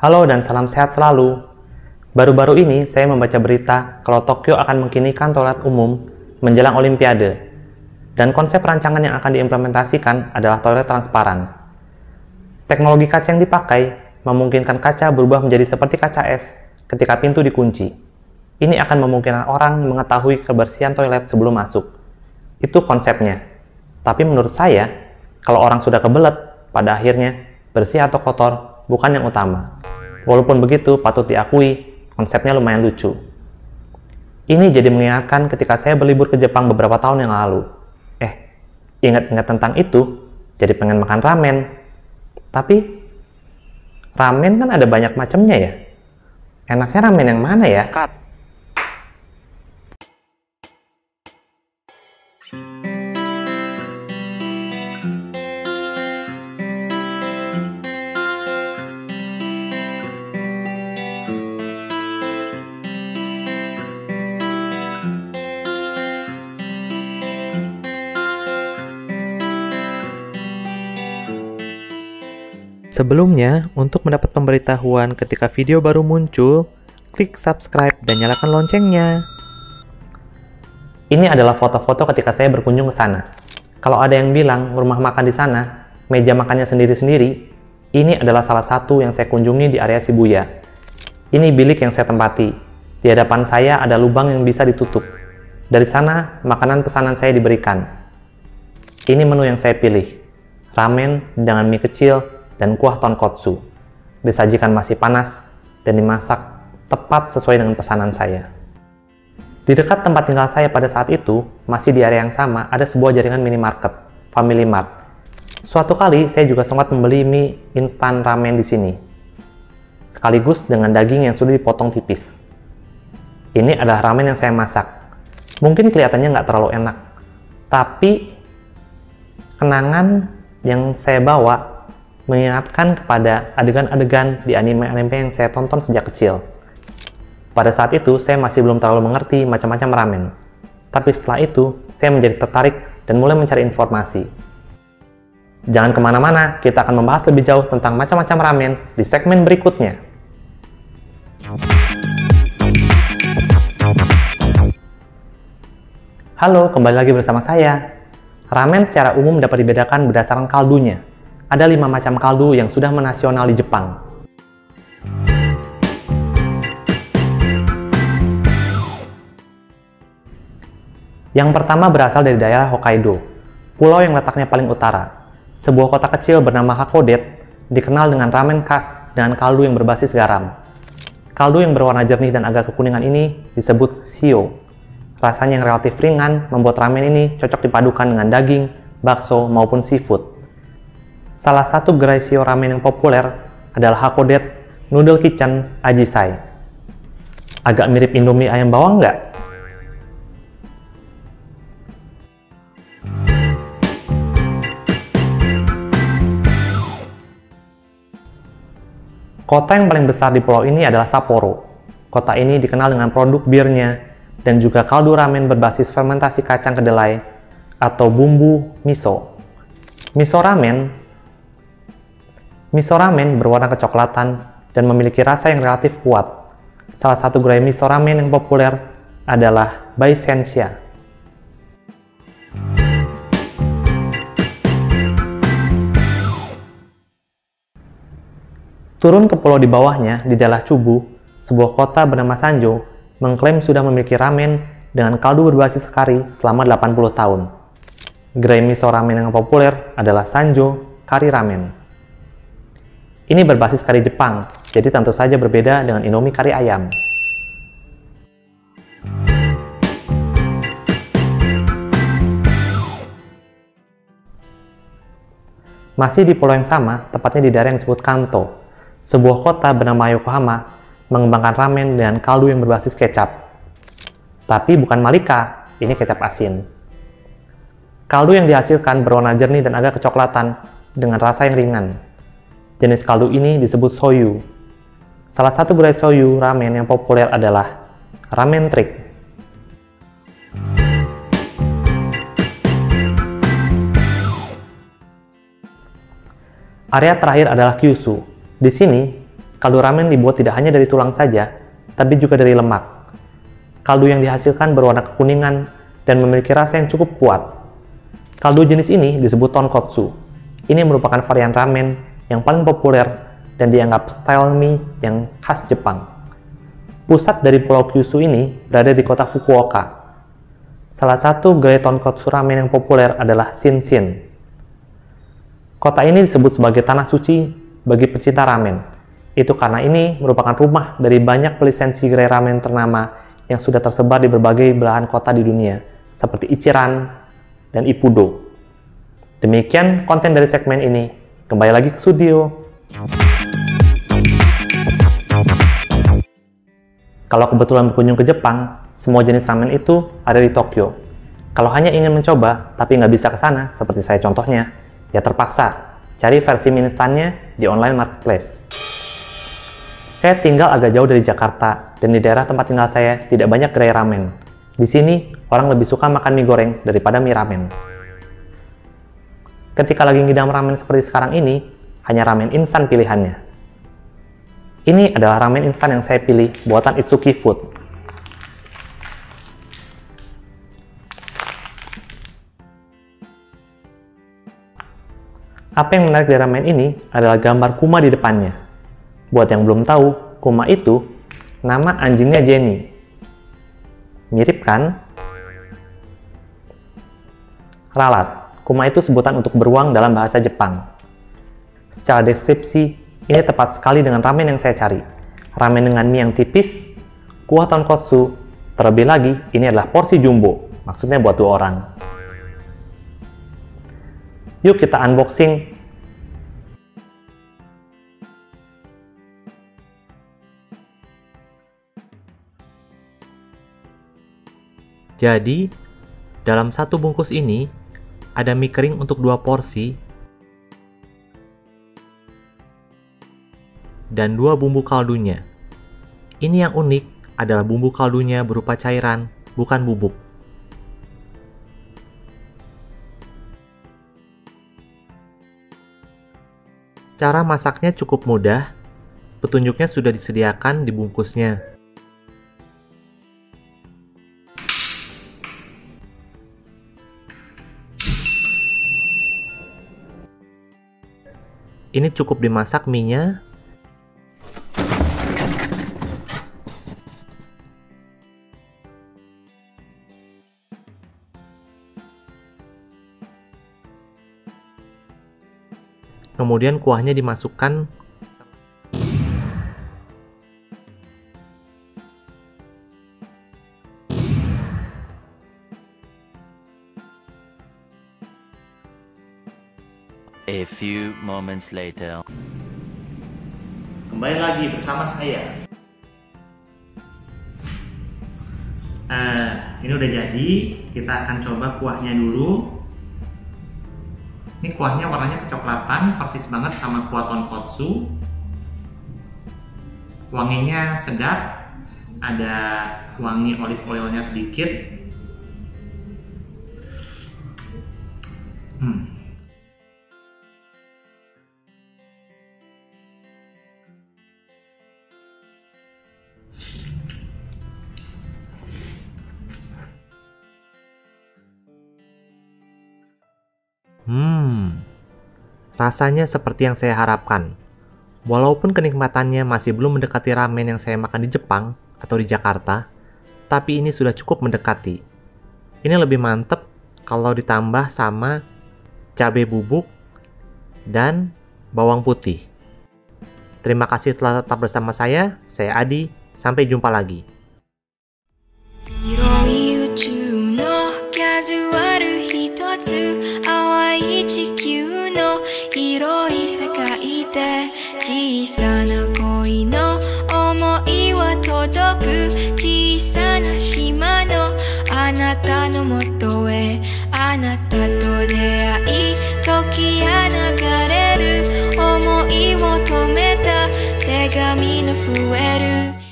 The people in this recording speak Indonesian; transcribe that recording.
Halo dan salam sehat selalu. Baru-baru ini saya membaca berita kalau Tokyo akan mengkinikan toilet umum menjelang Olimpiade. Dan konsep rancangan yang akan diimplementasikan adalah toilet transparan. Teknologi kaca yang dipakai memungkinkan kaca berubah menjadi seperti kaca es ketika pintu dikunci. Ini akan memungkinkan orang mengetahui kebersihan toilet sebelum masuk. Itu konsepnya. Tapi menurut saya, kalau orang sudah kebelet, pada akhirnya bersih atau kotor bukan yang utama. Walaupun begitu, patut diakui, konsepnya lumayan lucu. Ini jadi mengingatkan ketika saya berlibur ke Jepang beberapa tahun yang lalu. Ingat-ingat tentang itu, jadi pengen makan ramen. Tapi, ramen kan ada banyak macamnya ya. Enaknya ramen yang mana ya? Sebelumnya, untuk mendapat pemberitahuan ketika video baru muncul, klik subscribe dan nyalakan loncengnya. Ini adalah foto-foto ketika saya berkunjung ke sana. Kalau ada yang bilang rumah makan di sana, meja makannya sendiri-sendiri, ini adalah salah satu yang saya kunjungi di area Shibuya. Ini bilik yang saya tempati. Di hadapan saya ada lubang yang bisa ditutup. Dari sana, makanan pesanan saya diberikan. Ini menu yang saya pilih. Ramen dengan mie kecil dan kuah tonkotsu. Disajikan masih panas dan dimasak tepat sesuai dengan pesanan saya. Di dekat tempat tinggal saya pada saat itu, masih di area yang sama, ada sebuah jaringan minimarket, Family Mart. Suatu kali, saya juga sempat membeli mie instan ramen di sini, sekaligus dengan daging yang sudah dipotong tipis. Ini adalah ramen yang saya masak. Mungkin kelihatannya nggak terlalu enak, tapi kenangan yang saya bawa mengingatkan kepada adegan-adegan di anime-anime yang saya tonton sejak kecil. Pada saat itu, saya masih belum terlalu mengerti macam-macam ramen. Tapi setelah itu, saya menjadi tertarik dan mulai mencari informasi. Jangan kemana-mana, kita akan membahas lebih jauh tentang macam-macam ramen di segmen berikutnya. Halo, kembali lagi bersama saya. Ramen secara umum dapat dibedakan berdasarkan kaldunya. Ada 5 macam kaldu yang sudah menasional di Jepang. Yang pertama berasal dari daerah Hokkaido, pulau yang letaknya paling utara. Sebuah kota kecil bernama Hakodate dikenal dengan ramen khas dengan kaldu yang berbasis garam. Kaldu yang berwarna jernih dan agak kekuningan ini disebut shio. Rasanya yang relatif ringan membuat ramen ini cocok dipadukan dengan daging, bakso, maupun seafood. Salah satu gerai shio ramen yang populer adalah Hakodate Noodle Kitchen Ajisai. Agak mirip Indomie ayam bawang nggak? Kota yang paling besar di pulau ini adalah Sapporo. Kota ini dikenal dengan produk birnya dan juga kaldu ramen berbasis fermentasi kacang kedelai atau bumbu miso. Miso ramen berwarna kecoklatan dan memiliki rasa yang relatif kuat. Salah satu gerai miso ramen yang populer adalah Baisensha. Turun ke pulau di bawahnya, di daerah Chubu, sebuah kota bernama Sanjo mengklaim sudah memiliki ramen dengan kaldu berbasis kari selama 80 tahun. Gerai miso ramen yang populer adalah Sanjo Kari Ramen. Ini berbasis kari Jepang, jadi tentu saja berbeda dengan Indomie kari ayam. Masih di pulau yang sama, tepatnya di daerah yang disebut Kanto, sebuah kota bernama Yokohama mengembangkan ramen dengan kaldu yang berbasis kecap. Tapi bukan malika, ini kecap asin. Kaldu yang dihasilkan berwarna jernih dan agak kecoklatan dengan rasa yang ringan. Jenis kaldu ini disebut soyu. Salah satu gerai soyu ramen yang populer adalah Ramen Trick. Area terakhir adalah Kyushu. Di sini, Kaldu ramen dibuat tidak hanya dari tulang saja, tapi juga dari lemak. Kaldu yang dihasilkan berwarna kekuningan dan memiliki rasa yang cukup kuat. Kaldu jenis ini disebut tonkotsu. Ini merupakan varian ramen yang paling populer dan dianggap style mie yang khas Jepang. Pusat dari Pulau Kyushu ini berada di kota Fukuoka. Salah satu gerai tonkotsu ramen yang populer adalah Shinshin. Kota ini disebut sebagai tanah suci bagi pecinta ramen. Itu karena ini merupakan rumah dari banyak pelisensi gerai ramen ternama yang sudah tersebar di berbagai belahan kota di dunia, seperti Ichiran dan Ippudo. Demikian konten dari segmen ini. Kembali lagi ke studio. Kalau kebetulan berkunjung ke Jepang, semua jenis ramen itu ada di Tokyo. Kalau hanya ingin mencoba, tapi nggak bisa ke sana, seperti saya contohnya, ya terpaksa cari versi mie instannya di online marketplace. Saya tinggal agak jauh dari Jakarta, dan di daerah tempat tinggal saya tidak banyak gerai ramen. Di sini, orang lebih suka makan mie goreng daripada mie ramen. Ketika lagi ngidam ramen seperti sekarang ini, hanya ramen instan pilihannya. Ini adalah ramen instan yang saya pilih, buatan Itsuki Food. Apa yang menarik dari ramen ini adalah gambar kuma di depannya. Buat yang belum tahu, kuma itu nama anjingnya Jenny. Mirip kan? Ralat. Kuma itu sebutan untuk beruang dalam bahasa Jepang. Secara deskripsi, ini tepat sekali dengan ramen yang saya cari. Ramen dengan mie yang tipis, kuah tonkotsu, terlebih lagi ini adalah porsi jumbo, maksudnya buat 2 orang. Yuk kita unboxing. Jadi, dalam satu bungkus ini, ada mie kering untuk 2 porsi, dan 2 bumbu kaldunya. Ini yang unik adalah bumbu kaldunya berupa cairan, bukan bubuk. Cara masaknya cukup mudah, petunjuknya sudah disediakan di bungkusnya. Ini cukup dimasak mie-nya. Kemudian kuahnya dimasukkan. A few moments later. Kembali lagi bersama saya. Ini udah jadi. Kita akan coba kuahnya dulu. Ini kuahnya warnanya kecoklatan, persis banget sama kuah tonkotsu. Wanginya sedap, ada wangi olive oilnya sedikit. Rasanya seperti yang saya harapkan. Walaupun kenikmatannya masih belum mendekati ramen yang saya makan di Jepang atau di Jakarta, tapi ini sudah cukup mendekati. Ini lebih mantep kalau ditambah sama cabai bubuk dan bawang putih. Terima kasih telah tetap bersama saya Adi, sampai jumpa lagi. Got me no fool